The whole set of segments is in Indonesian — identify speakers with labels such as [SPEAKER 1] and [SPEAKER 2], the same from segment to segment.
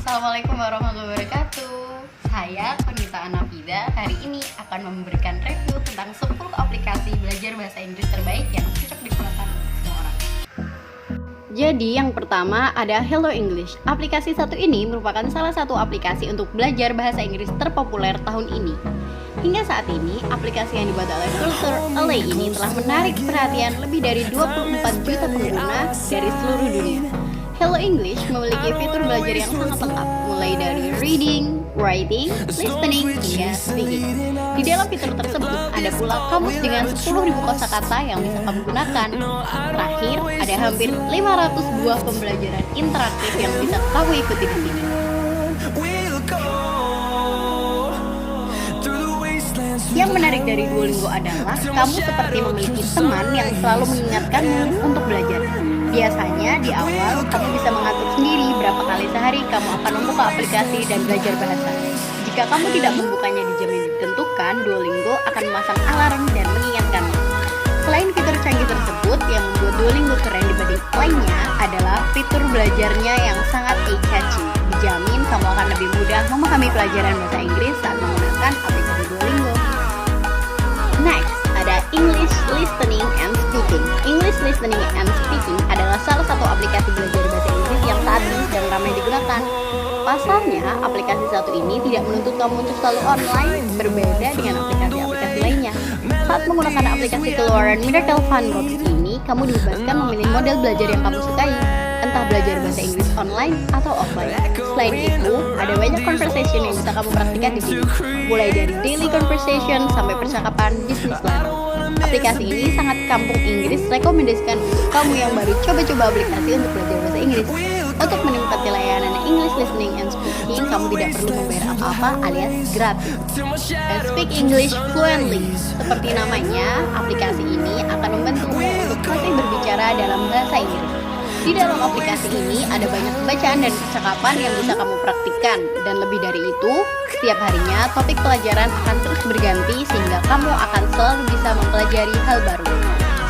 [SPEAKER 1] Assalamualaikum warahmatullahi wabarakatuh. Saya Konita Anafida hari ini akan memberikan review tentang 10 aplikasi belajar bahasa Inggris terbaik yang cocok digunakan semua orang. Jadi yang pertama ada Hello English. Aplikasi satu ini merupakan salah satu aplikasi untuk belajar bahasa Inggris terpopuler tahun ini. Hingga saat ini, aplikasi yang dibuat oleh Filter LA ini telah menarik perhatian lebih dari 24 juta pengguna dari seluruh dunia. Hello English memiliki fitur belajar yang sangat lengkap, mulai dari reading, writing, listening, hingga speaking. Di dalam fitur tersebut ada pula kamus dengan 10.000 kosakata yang bisa kamu gunakan. Terakhir, ada hampir 500 buah pembelajaran interaktif yang bisa kamu ikuti di sini. Yang menarik dari Duolingo adalah kamu seperti memiliki teman yang selalu mengingatkanmu untuk belajar. Biasanya di awal kamu bisa mengatur sendiri berapa kali sehari kamu akan membuka aplikasi dan belajar bahasa. Jika kamu tidak membukanya di jam yang ditentukan, Duolingo akan memasang alarm dan mengingatkanmu. Selain fitur canggih tersebut, yang membuat Duolingo keren dibanding lainnya adalah fitur belajarnya yang sangat eye-catching. Dijamin kamu akan lebih mudah memahami pelajaran bahasa Inggris saat menggunakan aplikasi Duolingo. Next, ada English Listening and Speaking. English Listening and Speaking adalah salah satu aplikasi belajar bahasa Inggris yang saat ini sedang ramai digunakan. Pasalnya, aplikasi satu ini tidak menuntut kamu untuk selalu online, berbeda dengan aplikasi-aplikasi lainnya. Saat menggunakan aplikasi keluaran Miracle Funbox ini, kamu dibebaskan memilih model belajar yang kamu sukai, entah belajar bahasa Inggris online atau offline. Selain itu, ada banyak conversation yang bisa kamu praktikkan di sini, mulai dari daily conversation sampai percakapan business level. Aplikasi ini sangat kampung Inggris, rekomendasikan untuk kamu yang baru coba-coba aplikasi untuk belajar bahasa Inggris. Untuk menikmati layanan English Listening and Speaking, kamu tidak perlu membayar apa-apa alias gratis. Dan speak English fluently. Seperti namanya, aplikasi ini akan membantumu untuk fasih berbicara dalam bahasa Inggris. Di dalam aplikasi ini ada banyak bacaan dan percakapan yang bisa kamu praktikkan. Dan lebih dari itu, setiap harinya topik pelajaran akan terus berganti sehingga kamu akan selalu bisa mempelajari hal baru.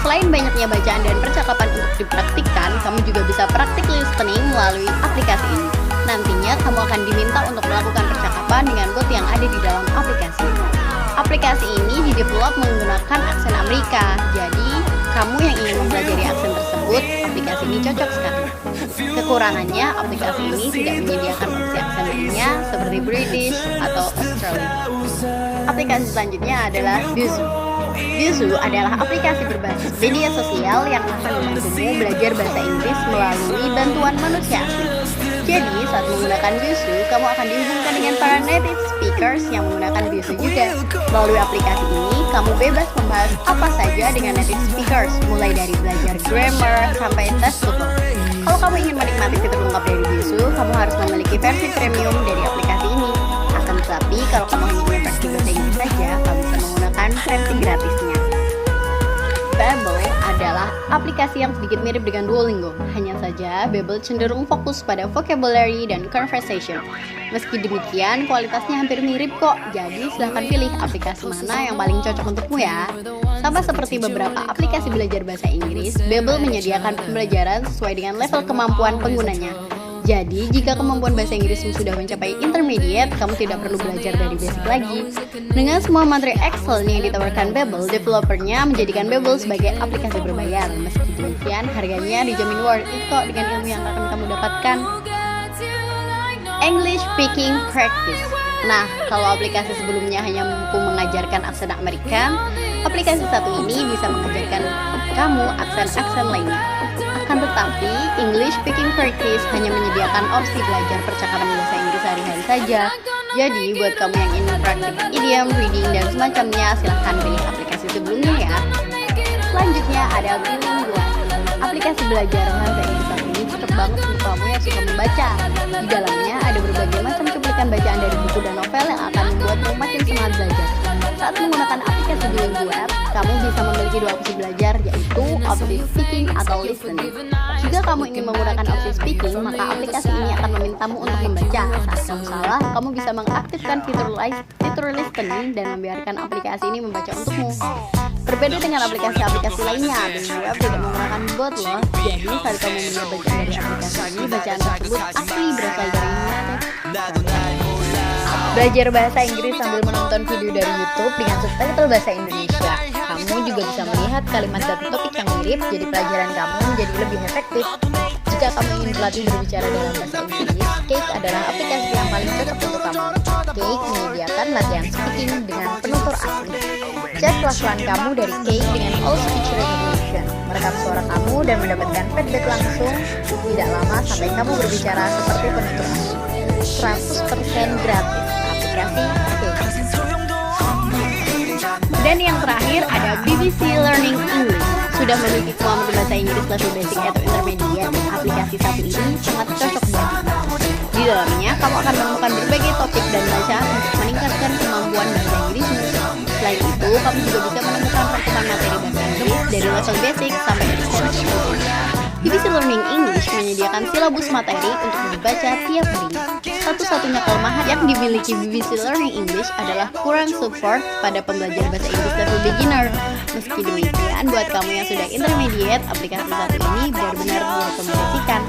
[SPEAKER 1] Selain banyaknya bacaan dan percakapan untuk dipraktikkan, kamu juga bisa praktik listening melalui aplikasi ini. Nantinya kamu akan diminta untuk melakukan percakapan dengan bot yang ada di dalam aplikasi. Aplikasi ini didevelop menggunakan aksen Amerika, jadi kamu yang ingin mempelajari aksen tersebut, aplikasi ini cocok sekali. Kekurangannya, aplikasi ini tidak menyediakan opsi aksen lainnya seperti British atau Australia. Aplikasi selanjutnya adalah Busuu. Busuu adalah aplikasi berbasis media sosial yang akan membantumu belajar bahasa Inggris melalui bantuan manusia asli. Jadi, saat menggunakan Busuu, kamu akan dihubungkan dengan para native speakers yang menggunakan Busuu juga. Melalui aplikasi ini, kamu bebas membahas apa saja dengan native speakers, mulai dari belajar grammar sampai tes TOEFL. Kalau kamu ingin menikmati fitur lengkap dari Busuu, kamu harus memiliki versi premium dari aplikasi ini. Akan tetapi, kalau kamu hanya ingin versi bahasa Inggris saja, kamu bisa menggunakan versi gratisnya. Babbel adalah aplikasi yang sedikit mirip dengan Duolingo. Hanya saja, Babbel cenderung fokus pada vocabulary dan conversation. Meski demikian, kualitasnya hampir mirip kok. Jadi, silahkan pilih aplikasi mana yang paling cocok untukmu ya. Sama seperti beberapa aplikasi belajar bahasa Inggris, Babbel menyediakan pembelajaran sesuai dengan level kemampuan penggunanya. Jadi, jika kemampuan bahasa Inggrismu sudah mencapai intermediate, kamu tidak perlu belajar dari basic lagi. Dengan semua materi Excel yang ditawarkan Babbel, developernya menjadikan Babbel sebagai aplikasi berbayar. Meski demikian, harganya dijamin worth it kok dengan ilmu yang akan kamu dapatkan. English Speaking Practice. Nah, kalau aplikasi sebelumnya hanya mampu mengajarkan aksen Amerika, aplikasi satu ini bisa mengajarkan kamu aksen-aksen lainnya. Akan tetapi, English Speaking Practice hanya menyediakan opsi belajar percakapan bahasa Inggris sehari-hari saja. Jadi, buat kamu yang ingin praktik idiom, reading, dan semacamnya, silahkan pilih aplikasi sebelumnya ya. Selanjutnya ada Bilingual. Aplikasi belajar bahasa Inggris saat ini cocok banget untuk kamu yang suka membaca. Di dalamnya ada berbagai macam cuplikan bacaan dari buku dan novel yang akan membuatmu makin semangat belajar. Saat menggunakan aplikasi Bilingual, kamu bisa memiliki dua opsi belajar, yaitu opsi speaking atau listening. Jika kamu ingin menggunakan opsi speaking, maka aplikasi ini akan memintamu untuk membaca. Saat kamu salah, kamu bisa mengaktifkan fitur listening dan membiarkan aplikasi ini membaca untukmu. Berbeda dengan aplikasi-aplikasi lainnya, Bilingual tidak menggunakan bot loh. Jadi saat kamu mendengar bacaan dari aplikasi ini, bacaan tersebut asli berasal dari native Belajar bahasa Inggris sambil menonton video dari YouTube dengan subtitle bahasa Indonesia. Kamu juga bisa melihat kalimat dan topik yang mirip, jadi pelajaran kamu menjadi lebih efektif. Jika kamu ingin berlatih berbicara dalam bahasa Inggris, Cake adalah aplikasi yang paling cocok untuk kamu. Cake menyediakan latihan speaking dengan penutur asli. Cek kelakuan kamu dari Cake dengan all speech recognition. Merekam suara kamu dan mendapatkan feedback langsung tidak lama sampai kamu berbicara seperti penutur asli. 100% gratis aplikasi Cake. Dan yang terakhir ada BBC Learning English. Sudah memiliki kemampuan bahasa Inggris level basic atau intermediate, aplikasi satu ini sangat cocok buat kita. Di dalamnya, kamu akan menemukan berbagai topik dan bacaan untuk meningkatkan kemampuan bahasa Inggrismu. Selain itu, kamu juga bisa menemukan rangkuman materi bahasa Inggris dari level basic sampai advanced. BBC Learning English menyediakan silabus materi untuk dibaca tiap hari. Satu-satunya kelemahan yang dimiliki BBC Learning English adalah kurang support pada pembelajaran bahasa Inggris level beginner. Meski demikian, buat kamu yang sudah intermediate, aplikasi satu ini benar-benar direkomendasikan.